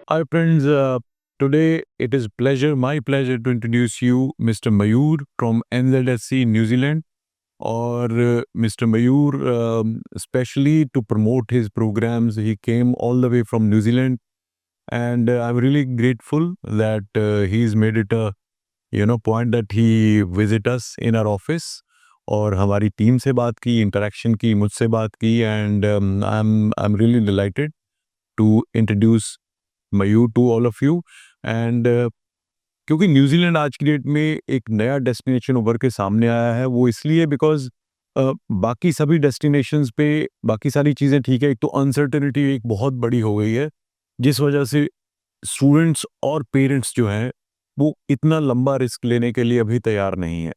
Hi friends, today it is my pleasure to introduce you Mr. Mayur from NZSC New Zealand. और Mr. Mayur, especially to promote his programs, he came all the way from New Zealand, and I'm really grateful that he's made it a point that he visit us in our office और हमारी team से बात की, interaction की, मुझसे बात की, and I'm really delighted to introduce Mayur to all of you. And क्योंकि न्यूजीलैंड आज की डेट में एक नया डेस्टिनेशन उभर के सामने आया है, वो इसलिए बिकॉज बाकी सभी डेस्टिनेशंस पे बाकी सारी चीज़ें ठीक है, एक तो अनसर्टेनिटी एक बहुत बड़ी हो गई है, जिस वजह से स्टूडेंट्स और पेरेंट्स जो हैं वो इतना लंबा रिस्क लेने के लिए अभी तैयार नहीं है।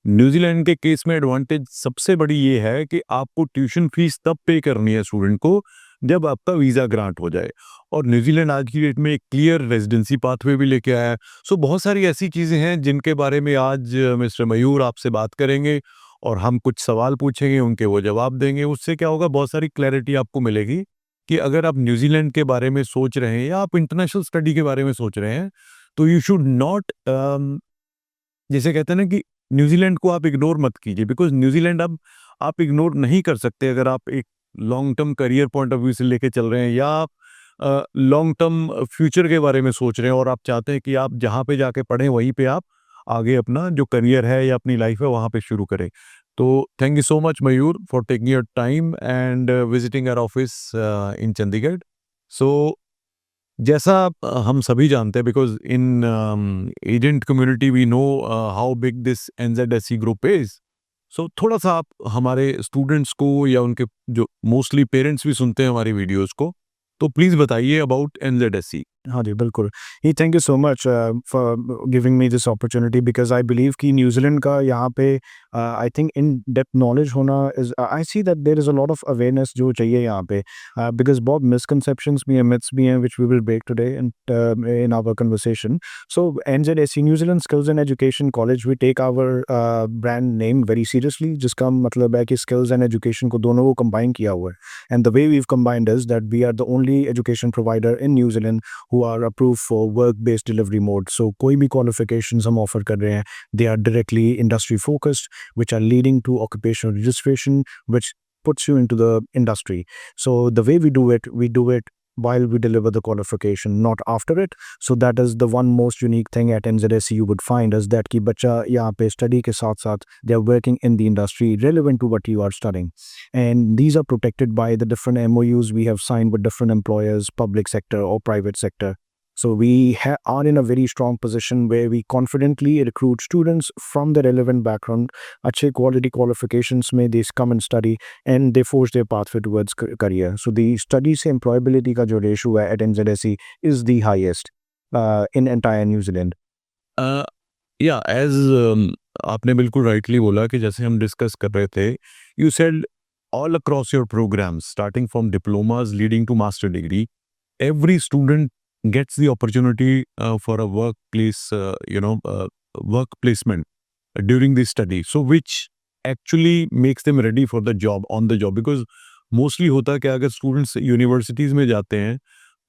न्यूजीलैंड के केस में एडवांटेज सबसे बड़ी ये है कि आपको ट्यूशन फीस तब पे करनी है स्टूडेंट को जब आपका वीज़ा ग्रांट हो जाए, और न्यूजीलैंड आज की डेट में एक क्लियर रेजिडेंसी पाथवे भी लेके आया है। सो बहुत सारी ऐसी चीज़ें हैं जिनके बारे में आज मिस्टर मयूर आपसे बात करेंगे, और हम कुछ सवाल पूछेंगे, उनके वो जवाब देंगे। उससे क्या होगा, बहुत सारी क्लैरिटी आपको मिलेगी कि अगर आप न्यूजीलैंड के बारे में सोच रहे हैं या आप इंटरनेशनल स्टडी के बारे में सोच रहे हैं, तो यू शुड नॉट, जैसे कहते हैं ना कि न्यूजीलैंड को आप इग्नोर मत कीजिए, बिकॉज न्यूजीलैंड अब आप इग्नोर नहीं कर सकते अगर आप एक long term career point of view से लेके चल रहे हैं, या आप लॉन्ग टर्म फ्यूचर के बारे में सोच रहे हैं और आप चाहते हैं कि आप जहाँ पे जाके पढ़ें वहीं पे आप आगे अपना जो करियर है या अपनी लाइफ है वहाँ पे शुरू करें। तो thank you so much Mayur for taking your time and visiting our office in Chandigarh. So जैसा हम सभी जानते हैं, because in agent community we know how big this NZSC group is. So थोड़ा सा आप हमारे स्टूडेंट्स को या उनके जो मोस्टली पेरेंट्स भी सुनते हैं हमारी वीडियोस को, तो प्लीज बताइए अबाउट एनजेडएससी। हाँ जी, बिल्कुल। Hi thank you so much for giving me this opportunity because I believe कि न्यूज़ीलैंड का यहाँ पे I think in depth knowledge होना is I see that there is a lot of awareness जो चाहिए यहाँ पे बिकॉज़ बहुत मिसकंसेप्शंस भी हैं, मिथ्स भी हैं which we will break today in our conversation. So NZSC New Zealand skills and education college we take our brand name very seriously, जिसका मतलब है कि स्किल्स एंड एजुकेशन को दोनों को कंबाइन किया हुआ है। And the way we have combined is that we are the only education provider in New Zealand who are approved for work-based delivery mode. So कोई भी qualifications हम offer कर रहे हैं, they are directly industry focused, which are leading to occupational registration, which puts you into the industry. So the way we do it while we deliver the qualification, not after it. So that is the one most unique thing at NZSC you would find is that कि बच्चा यहाँ पे study के साथ साथ they are working in the industry relevant to what you are studying. And these are protected by the different MOUs we have signed with different employers, public sector or private sector. So we are in a very strong position where we confidently recruit students from the relevant background, अच्छे quality qualifications में they come and study and they forge their pathway towards career. So the study से employability का जो ratio है at NZSE is the highest in entire New Zealand. या as आपने बिल्कुल rightly बोला कि जैसे हम डिस्कस कर रहे थे, you said all across your programmes starting from diplomas leading to master degree, every student gets the opportunity for a work placement during this study, so which actually makes them ready for the job on the job, because mostly होता क्या, अगर students universities में जाते हैं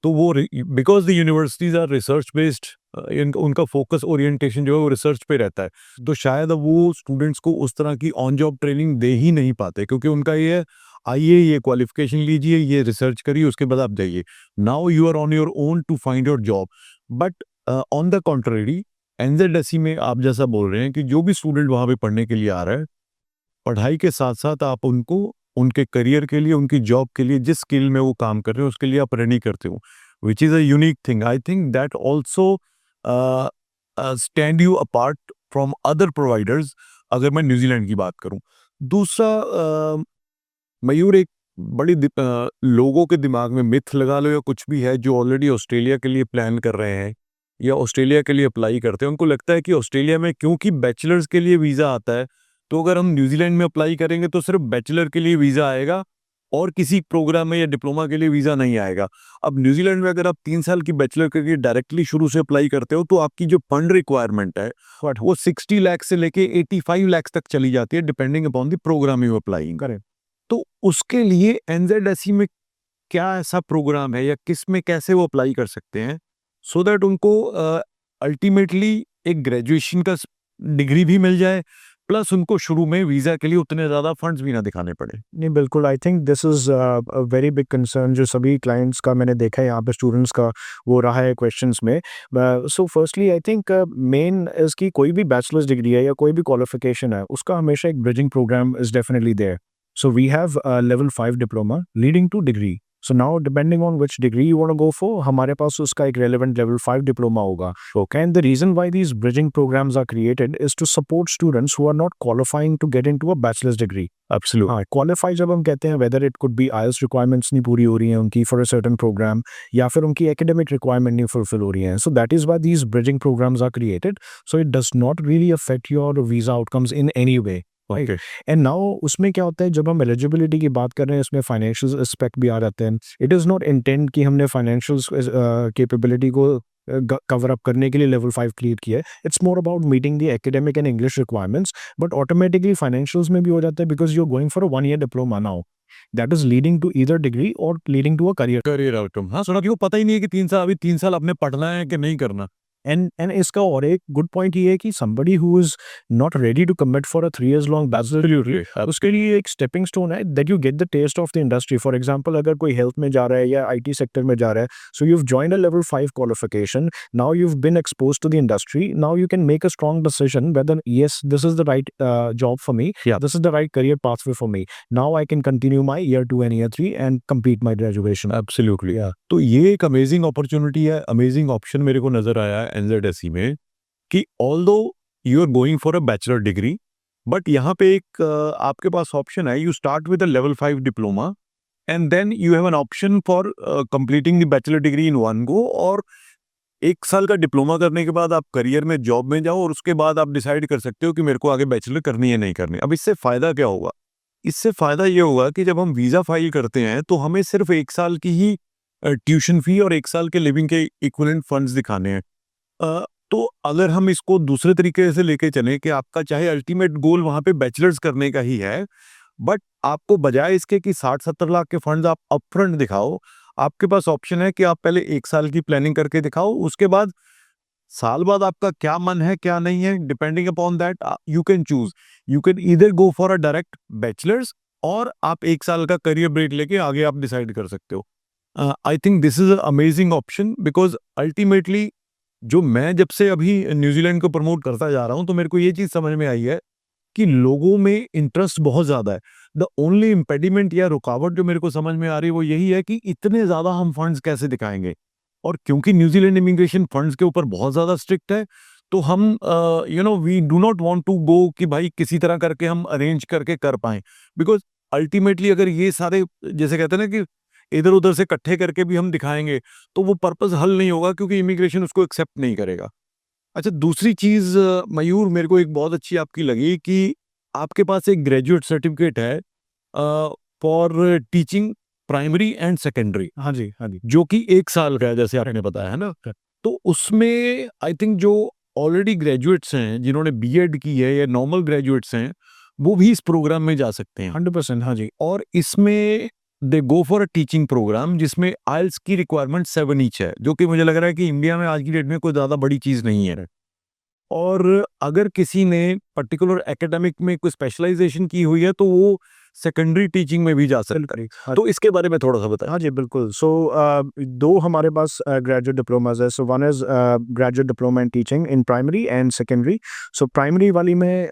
तो वो because the universities are research based, उनका focus orientation जो है वो रिसर्च पे रहता है, तो शायद अब वो स्टूडेंट्स को उस तरह की ऑन जॉब ट्रेनिंग दे ही नहीं पाते, क्योंकि उनका ये है आइए ये क्वालिफिकेशन लीजिए, ये रिसर्च करिए, उसके बाद आप जाइए, now you are on your own to find your job. But on the contrary NZSC में आप जैसा बोल रहे हैं कि जो भी स्टूडेंट वहाँ पे पढ़ने के लिए आ रहा है, पढ़ाई के साथ साथ आप उनको उनके करियर के लिए, उनकी जॉब के लिए, जिस स्किल में वो काम कर रहे हैं उसके लिए आप रेडी करते हो, which is a unique thing. I think that also stand you apart from other providers, अगर मैं न्यूजीलैंड की बात करूं। दूसरा, मयूर, एक बड़ी लोगों के दिमाग में मिथ लगा लो या कुछ भी है, जो ऑलरेडी ऑस्ट्रेलिया के लिए प्लान कर रहे हैं या ऑस्ट्रेलिया के लिए अप्लाई करते हैं, उनको लगता है कि ऑस्ट्रेलिया में क्योंकि बैचलर्स के लिए वीज़ा आता है, तो अगर हम न्यूजीलैंड में अप्लाई करेंगे तो सिर्फ बैचलर के लिए वीज़ा आएगा और किसी प्रोग्राम में या डिप्लोमा के लिए वीज़ा नहीं आएगा। अब न्यूजीलैंड में अगर आप 3 साल की बैचलर करके डायरेक्टली शुरू से अप्लाई करते हो, तो आपकी जो फंड रिक्वायरमेंट है वो 60 लाख से लेके 85 लाख तक चली जाती है, depending upon the programme you apply करें। तो उसके लिए एनजेडएससी में क्या ऐसा प्रोग्राम है या किस में कैसे वो अप्लाई कर सकते हैं, सो दैट उनको अल्टीमेटली एक ग्रेजुएशन का डिग्री भी मिल जाए, प्लस उनको शुरू में वीज़ा के लिए उतने ज़्यादा फंड्स भी ना दिखाने पड़े। नहीं, बिल्कुल, I think this is a very big concern जो सभी क्लाइंट्स का मैंने देखा है यहाँ पे स्टूडेंट्स का वो रहा है क्वेश्चंस में। So firstly I think main is कि कोई भी बैचलर्स डिग्री है या कोई भी क्वालिफ़िकेशन है, उसका हमेशा एक bridging programme is definitely there. So we have a level 5 diploma leading to degree. So now depending on which degree you want to go for, हमारे पास उसका एक रेलेवेंट लेवल 5 डिप्लोमा होगा। Okay, and the reason why these bridging programmes are created is to support students who are not qualifying to get into a bachelor's degree. Absolute. हाँ, qualify जब हम कहते हैं whether it could be IELTS requirements नहीं पूरी हो रही हैं उनकी फॉर अ सर्टेन प्रोग्राम, या फिर उनकी एकेडमिक रिक्वायरमेंट नहीं फुलफिल हो रही हैं। So that is why these bridging programmes are created, so it does not really affect your visa outcomes in any way. Right, okay. And now उसमें क्या होता है जब हम एलिजिबिलिटी की बात कर रहे हैं, इसमें फाइनेंशियल एस्पेक्ट भी आ जाते हैं। इट इज़ नॉट इंटेंट कि हमने फाइनेंशियल कैपेबिलिटी को कवर अप करने के लिए लेवल 5 क्रिएट किया है। It's more about meeting the academic and English requirements, but automatically financials में भी हो जाता है because you are going for a 1 year diploma now that is leading to either degree or leading to a career. Career outcome, हाँ, सुना कि वो पता ही नहीं है कि 3 साल, अभी 3 साल आपने पढ़ना है कि नहीं करना। एंड इसका और एक गुड पॉइंट ये है कि somebody who is not ready to commit for a 3 years long bachelor degree, उसके लिए एक स्टेपिंग स्टोन है that you get the taste of the industry. For example, अगर कोई हेल्थ में जा रहा है या आईटी सेक्टर में जा रहा है, so you've joined a level 5 qualification, now you've been exposed to the industry, now you can make a strong decision whether yes, this is the right job for me, Yeah. this is the right career pathway for me. Now I can continue my year 2 and year 3 and complete my graduation. Absolutely. Yeah. तो ये एक amazing opportunity है, amazing option मेरे को नजर आया है NZSE में, कि although you are going for a bachelor degree, but यहाँ पे एक आपके पास ऑप्शन है, you start with a level 5 diploma and then you have an option for completing the bachelor degree in one go, और 1 साल का डिप्लोमा करने के बाद आप करियर में जॉब में जाओ और उसके बाद आप डिसाइड कर सकते हो कि मेरे को आगे बैचलर करनी है नहीं करनी। अब इससे फायदा क्या होगा? इससे फायदा ये होगा कि जब हम वीजा फाइल करते हैं तो हमें सिर्फ 1 साल की ही ट्यूशन फी और 1 साल के लिविंग के इक्विवेलेंट फंड्स दिखाने हैं। तो अगर हम इसको दूसरे तरीके से लेके चलें कि आपका चाहे अल्टीमेट गोल वहां पे बैचलर्स करने का ही है, बट आपको बजाय इसके कि 60-70 लाख के फंड्स आप अपफ्रंट दिखाओ, आपके पास ऑप्शन है कि आप पहले 1 साल की प्लानिंग करके दिखाओ, उसके बाद साल बाद आपका क्या मन है क्या नहीं है, depending upon that you can choose, you can either go for a direct bachelors, और आप 1 साल का करियर ब्रेक लेके आगे आप डिसाइड कर सकते हो। I think this is amazing option, because ultimately जो मैं जब से अभी न्यूजीलैंड को प्रमोट करता जा रहा हूं, तो मेरे को ये चीज समझ में आई है कि लोगों में इंटरेस्ट बहुत ज्यादा है। द ओनली इम्पेडिमेंट या रुकावट जो मेरे को समझ में आ रही है वो यही है कि इतने ज्यादा हम फंड्स कैसे दिखाएंगे, और क्योंकि न्यूजीलैंड इमिग्रेशन फंड्स के ऊपर बहुत ज्यादा स्ट्रिक्ट है, तो हम we do not want to go कि भाई किसी तरह करके हम अरेंज करके कर पाए, बिकॉज अल्टीमेटली अगर ये सारे जैसे कहते हैं ना कि इधर उधर से इकट्ठे करके भी हम दिखाएंगे तो वो पर्पस हल नहीं होगा, क्योंकि इमिग्रेशन उसको एक्सेप्ट नहीं करेगा। अच्छा, दूसरी चीज मयूर मेरे को एक बहुत अच्छी आपकी लगी कि आपके पास एक ग्रेजुएट सर्टिफिकेट है for teaching primary and secondary, हाँ जी, हाँ जी। जो कि 1 साल का है जैसे आपने बताया है ना। तो उसमें आई थिंक जो ऑलरेडी ग्रेजुएट्स हैं जिन्होंने बीएड की है या नॉर्मल ग्रेजुएट्स हैं, वो भी इस प्रोग्राम में जा सकते हैं। 100%, हाँ जी। और इसमें they go for a teaching program जिसमें आइल्स की रिक्वायरमेंट 7 ईच है, जो कि मुझे लग रहा है कि इंडिया में आज की डेट में कोई ज्यादा बड़ी चीज नहीं है। और अगर किसी ने पर्टिकुलर एकेडमिक में कोई स्पेशलाइजेशन की हुई है तो वो सेकेंडरी टीचिंग में भी जा सकता है। हाँ तो इसके बारे में थोड़ा सा बताएं। हाँ जी, बिल्कुल। सो दो हमारे पास ग्रेजुएट डिप्लोमाज है। So one is graduate diploma in teaching in primary and secondary. So primary वाली में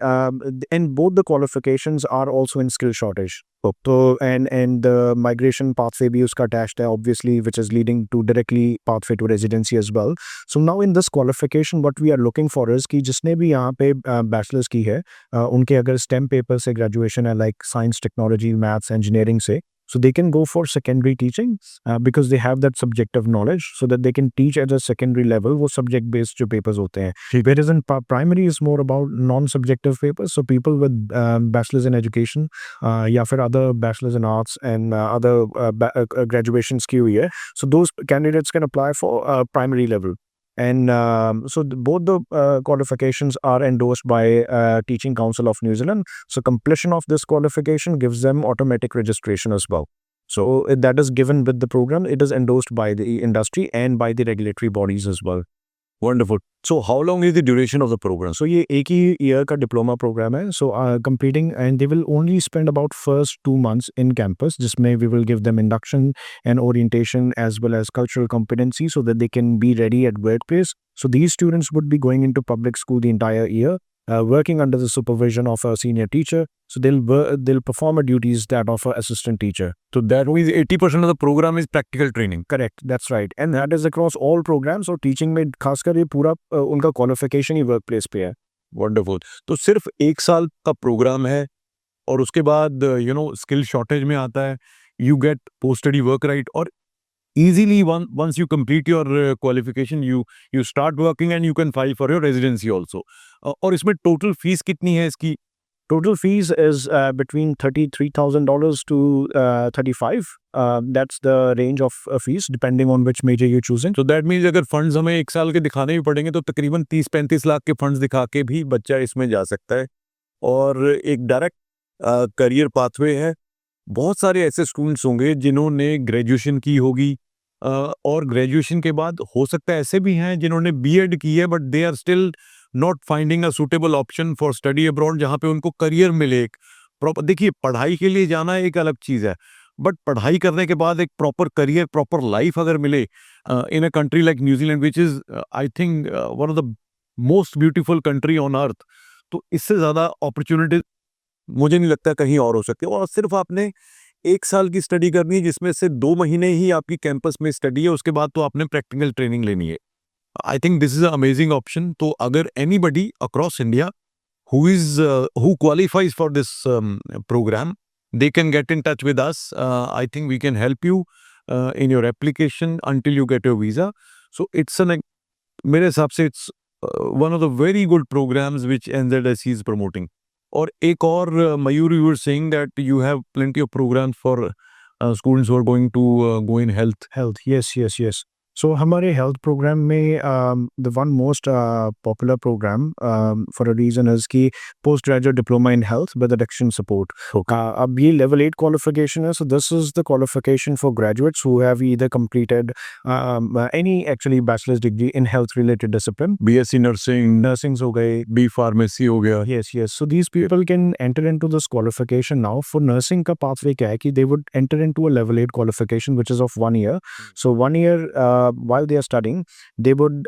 and both the qualifications are also in skill shortage. तो एंड माइग्रेशन पाथवे भी उसका अटैच्ड है obviously, which is leading to directly pathway to residency as well. So now in this qualification what we are looking for is कि जिसने भी यहाँ पे bachelors की है, उनके अगर स्टेम पेपर से ग्रेजुएशन है like science, technology, maths, engineering से, so they can go for secondary teaching because they have that subjective knowledge so that they can teach at a secondary level वो subject based जो papers होते हैं। Whereas in primary is more about non-subjective papers, so people with bachelor's in education या फिर other bachelor's in arts and other graduations की हुई है, so those candidates can apply for primary level. And both the qualifications are endorsed by Teaching Council of New Zealand. So completion of this qualification gives them automatic registration as well. So that is given with the program. It is endorsed by the industry and by the regulatory bodies as well. Wonderful. So how long is the duration of the program? So ये एक ही year का diploma programme है. So completing, and they will only spend about first 2 months in campus, जिसमें we will give them induction and orientation as well as cultural competency so that they can be ready at workplace. So these students would be going into public school the entire year, working under the supervision of a senior teacher. So they'll perform the duties that of an assistant teacher. So that means 80% of the program is practical training. Correct, that's right. And that is across all programs. और teaching में खासकर ये पूरा उनका qualification ही work place पे है. Wonderful. तो सिर्फ 1 साल का प्रोग्राम है और उसके बाद स्किल शॉर्टेज में आता है. You get post study work right और easily once you complete your qualification you start working and you can file for your residency also. और इसमें टोटल फीस कितनी है इसकी? Total fees is between $33,000 to 35. That's the range of fees depending on which major you're choosing. So that means अगर funds हमें 1 साल के दिखाने भी पड़ेंगे तो तकरीबन 30-35 लाख के फंड्स दिखा के भी बच्चा इसमें जा सकता है और एक डायरेक्ट करियर पाथवे है. बहुत सारे ऐसे स्टूडेंट्स होंगे जिन्होंने ग्रेजुएशन की होगी और ग्रेजुएशन के बाद हो सकता है ऐसे भी हैं जिन्होंने बीएड की है but they are still not finding a suitable option for study abroad जहाँ पे उनको करियर मिले. एक प्रॉपर, देखिए पढ़ाई के लिए जाना एक अलग चीज़ है बट पढ़ाई करने के बाद एक प्रॉपर करियर, प्रॉपर लाइफ अगर मिले in a country like New Zealand which is I think one of the most beautiful country on earth, तो इससे ज़्यादा अपॉर्चुनिटीज मुझे नहीं लगता कहीं और हो सकती. और सिर्फ आपने 1 साल की स्टडी करनी है जिसमें से 2 महीने ही आपकी कैंपस में स्टडी है, उसके बाद तो आपने प्रैक्टिकल ट्रेनिंग लेनी है. I think this is a amazing option. तो अगर anybody across India who qualifies for this program, they can get in touch with us. I think we can help you in your application until you get your visa. So it's मेरे हिसाब से it's one of the very good programs which NZSC is promoting. और एक और मयूर, you were saying that you have plenty of programs for students who are going to go in health. Yes. So हमारे health program में the one most popular program for a reason is कि postgraduate diploma in health with addiction support. अब ये level 8 qualification है. So this is the qualification for graduates who have either completed any actually bachelor's degree in health related discipline. BSc nursing हो गए. B pharmacy हो गया. Yes. So these people can enter into this qualification now. For nursing का pathway क्या है कि they would enter into a level 8 qualification which is of 1 year. So 1 year while they are studying, they would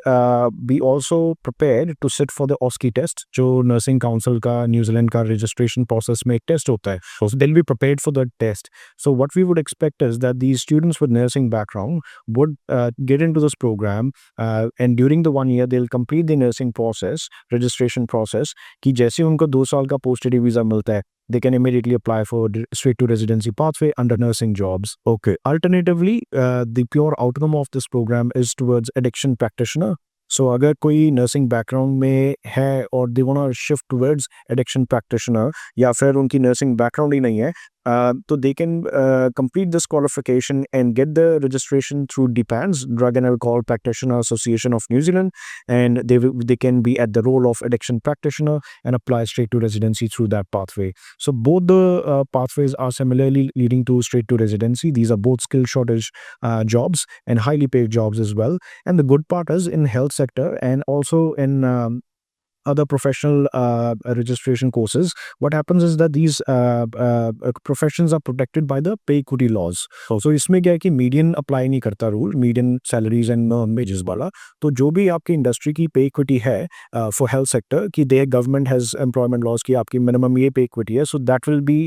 be also prepared to sit for the OSCE test, जो nursing council का New Zealand का registration process में एक test होता है. So they'll be prepared for that test. So what we would expect is that these students with nursing background would get into this program and during the 1 year they'll complete the nursing process, registration process, कि जैसे उनको 2 साल का post study visa मिलता है, they can immediately apply for straight to residency pathway under nursing jobs. Okay. Alternatively, the pure outcome of this program is towards addiction practitioner. So अगर कोई nursing background में है और they want to shift towards addiction practitioner या फिर उनकी nursing background ही नहीं है, so they can complete this qualification and get the registration through DPANZ, Drug and Alcohol Practitioner Association of New Zealand, and they can be at the role of addiction practitioner and apply straight to residency through that pathway. So both the pathways are similarly leading to straight to residency. These are both skill shortage jobs and highly paid jobs as well. And the good part is in health sector and also in other professional registration courses, what happens is that these professions are protected by the pay equity laws. So इसमें क्या है कि median apply नहीं करता rule, median salaries and wages वाला. तो जो भी आपकी industry की pay equity है for health sector, कि their government has employment laws कि आपकी minimum ये pay equity है, so that will be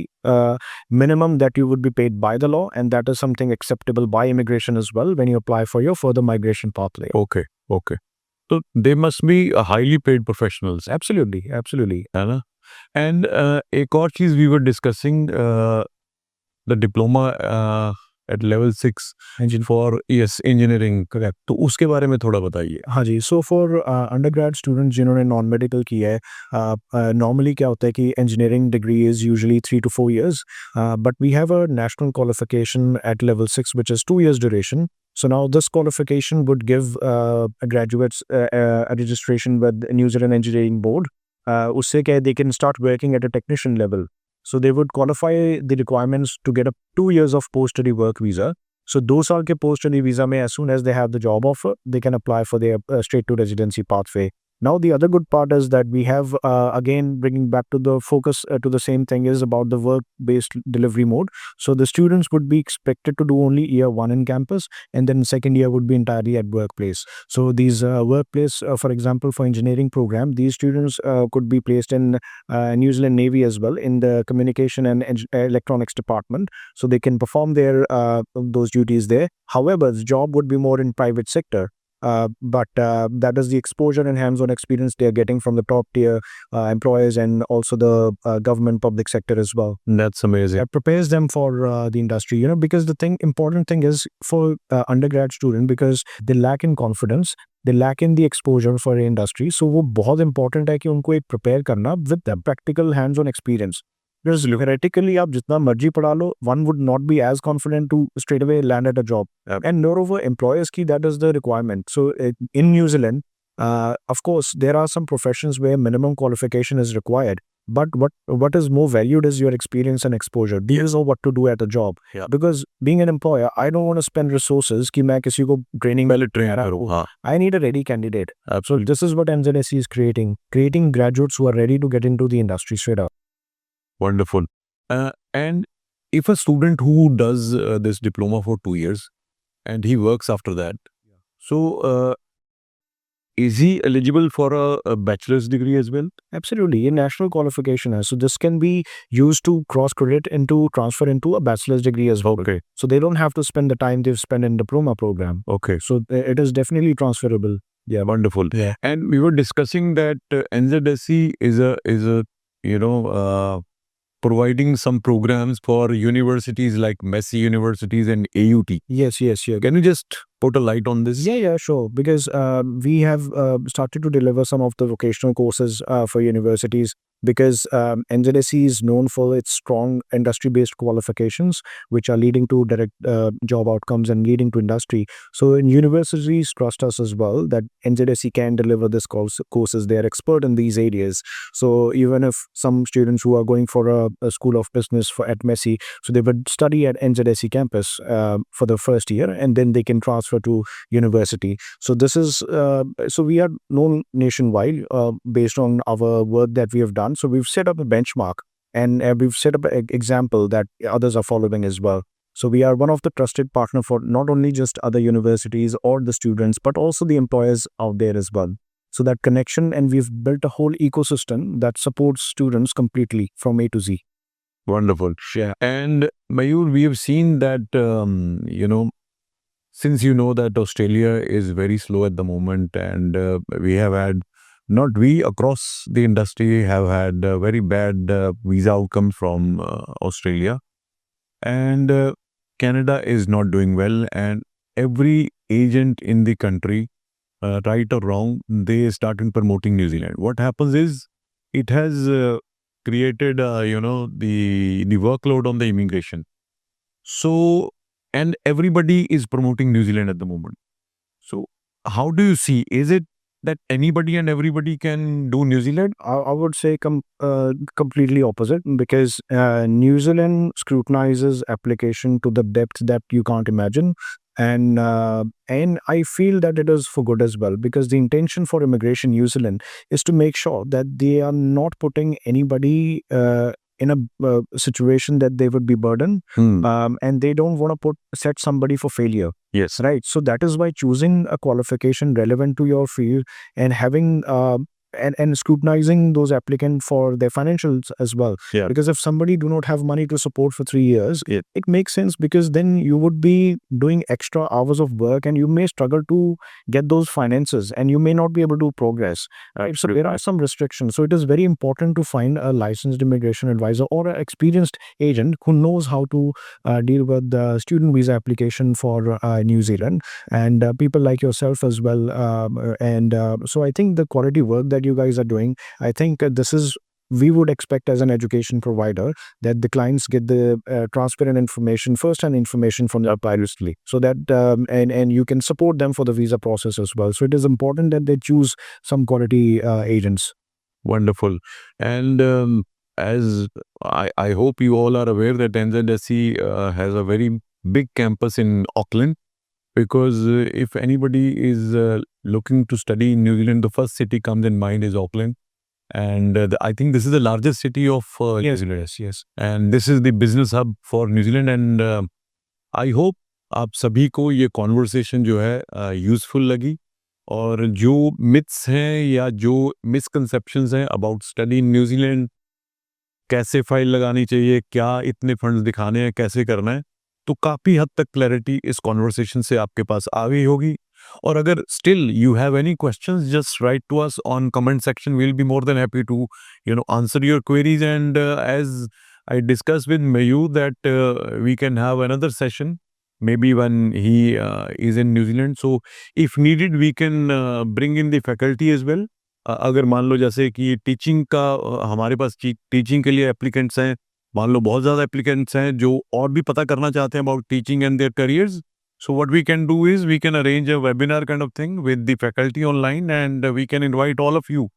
minimum that you would be paid by the law, and that is something acceptable by immigration as well when you apply for your further migration pathway. Okay. So they must be highly paid professionals. Absolutely. है ना? And एक और चीज़ we were discussing the diploma at level 6 for engineering. Correct. तो उसके बारे में थोड़ा बताइए. हाँ जी. So for undergrad students जिन्होंने non medical की है, normally क्या होता है कि engineering degree is usually 3 to 4 years, but we have a national qualification at level 6 which is 2 years duration. So now this qualification would give graduates a registration with New Zealand Engineering Board. उससे क्या है, they can start working at a technician level. So they would qualify the requirements to get a 2 years of post-study work visa. So 2 साल के post-study visa में as soon as they have the job offer, they can apply for their straight to residency pathway. Now, the other good part is that we have, again, bringing back to the focus to the same thing is about the work-based delivery mode. So the students would be expected to do only year 1 in campus, and then second year would be entirely at workplace. So these workplace, for example, for engineering program, these students could be placed in New Zealand Navy as well in the communication and electronics department. So they can perform their those duties there. However, the job would be more in private sector. But that is the exposure and hands-on experience they are getting from the top tier employers and also the government public sector as well. That's amazing. That prepares them for the industry, because the important thing is for undergrad student, because they lack in confidence, they lack in the exposure for the industry. So वो बहुत important है कि उनको एक prepare करना with the practical hands-on experience. Because theoretically, आप जितना मर्जी पढ़ा लो, one would not be as confident to straight away land at a job. And moreover, employers की that is the requirement. So in New Zealand, of course, there are some professions where minimum qualification is required. But what is more valued is your experience and exposure. Do you know what to do at a job? Yeah. Because being an employer, I don't want to spend resources कि मैं किसी को training पहले train करूँ, हाँ. I need a ready candidate. Absolutely. So this is what NZSC is creating graduates who are ready to get into the industry straight up. Wonderful. And if a student who does this diploma for 2 years and he works after that, so is he eligible for a bachelor's degree as well? Absolutely, a national qualification है. So this can be used to transfer into a bachelor's degree as well. Okay. So they don't have to spend the time they've spent in diploma program. Okay. So it is definitely transferable. Yeah, wonderful. Yeah. And we were discussing that NZSC is a providing some programs for universities like Messi universities and AUT. Yes. Can you just put a light on this? Yeah, sure. Because we have started to deliver some of the vocational courses for universities. Because NZSC is known for its strong industry-based qualifications, which are leading to direct job outcomes and leading to industry. So universities trust us as well that NZSC can deliver this courses. They are expert in these areas. So even if some students who are going for a school of business at Messi, so they would study at NZSC campus for the first year, and then they can transfer to university. So this is so we are known nationwide based on our work that we have done. So we've set up a benchmark, and we've set up an example that others are following as well. So we are one of the trusted partner for not only just other universities or the students, but also the employers out there as well. So that connection, and we've built a whole ecosystem that supports students completely from A to Z. Wonderful. Yeah. And Mayur, we have seen that, since you know that Australia is very slow at the moment, and we have had, not we, across the industry have had very bad visa outcomes from Australia. And Canada is not doing well, and every agent in the country, right or wrong, they started promoting New Zealand. What happens is it has created, the workload on the immigration. So, and everybody is promoting New Zealand at the moment. So, how do you see? Is it that anybody and everybody can do New Zealand? I would say completely opposite, because New Zealand scrutinizes application to the depth that you can't imagine. And I feel that it is for good as well, because the intention for Immigration New Zealand is to make sure that they are not putting anybody in a situation that they would be burdened, and they don't want to set somebody for failure. Yes. Right. So that is why choosing a qualification relevant to your field and having and scrutinizing those applicants for their financials as well. Yeah. Because if somebody do not have money to support for 3 years, Yeah. it makes sense, because then you would be doing extra hours of work and you may struggle to get those finances and you may not be able to progress. Right. So there are some restrictions. So it is very important to find a licensed immigration advisor or an experienced agent who knows how to deal with the student visa application for New Zealand, and people like yourself as well. So I think the quality work that you guys are doing, I think this is, we would expect as an education provider that the clients get the transparent information, first-hand information from the privately, so that and you can support them for the visa process as well. So it is important that they choose some quality agents. Wonderful. And as I hope you all are aware that NZSC has a very big campus in Auckland, because if anybody is looking to study in New Zealand, the first city comes in mind is Auckland. And I think this is the largest city of New Yes, Zealand. yes. And this is the business hub for New Zealand. And I hope आप सभी को ये conversation जो है useful लगी, और जो myths हैं या जो मिसकंसेप्शंस हैं अबाउट स्टडी इन न्यूजीलैंड, कैसे फाइल लगानी चाहिए, क्या इतने फंड्स दिखाने हैं, कैसे करना है, तो काफ़ी हद तक क्लैरिटी इस कॉन्वर्सेशन से आपके पास आ गई होगी. और अगर still you have any questions, just write to us on comment section. We will be more than happy to answer your queries. And as I discussed with Mayur that we can have another session maybe when he is in New Zealand. So if needed, we can bring in the faculty as well. अगर मान लो जैसे कि teaching का हमारे पास teaching के लिए applicants हैं, मान लो बहुत ज़्यादा एप्लीकेंट्स हैं जो और भी पता करना चाहते हैं about teaching and their careers. So what we can do is we can arrange a webinar kind of thing with the faculty online, and we can invite all of you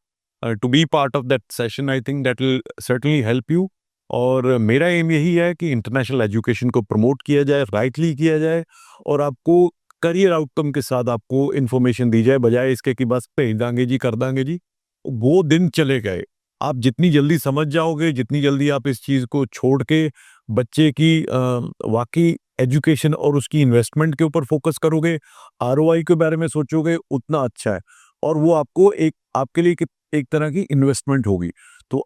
to be part of that session. I think that will certainly help you. और मेरा M यही है कि international education को promote किया जाए, rightly किया जाए, और आपको करियर आउटकम के साथ आपको इन्फॉर्मेशन दी जाए, बजाय इसके कि बस भेज देंगे जी, कर देंगे जी. वो दिन चले गए. आप जितनी जल्दी समझ जाओगे, जितनी जल्दी आप इस चीज़ को छोड़ के बच्चे की वाकई एजुकेशन और उसकी इन्वेस्टमेंट के ऊपर फोकस करोगे, आरओआई के बारे में सोचोगे, उतना अच्छा है. और वो आपको आपके लिए एक तरह की इन्वेस्टमेंट होगी. So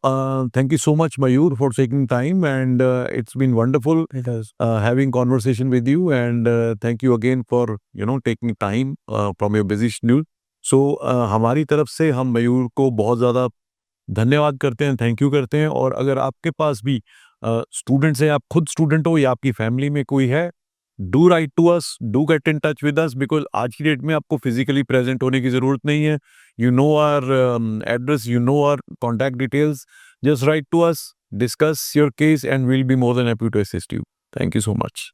thank you so much, Mayur, for taking time, and it's been wonderful It is. having conversation with you, and thank you again for taking time from your busy schedule. So हमारी तरफ से हम मयूर को बहुत ज़्यादा धन्यवाद करते हैं, थैंक यू करते हैं. और अगर आपके पास भी स्टूडेंट्स हैं, आप खुद स्टूडेंट हो या आपकी फैमिली में कोई है, do write to us, do get in touch with us, because आज की डेट में आपको फिजिकली प्रेजेंट होने की ज़रूरत नहीं है. You know our address, you know our contact details. Just write to us, discuss your case, and we'll be more than happy to assist you. Thank you so much.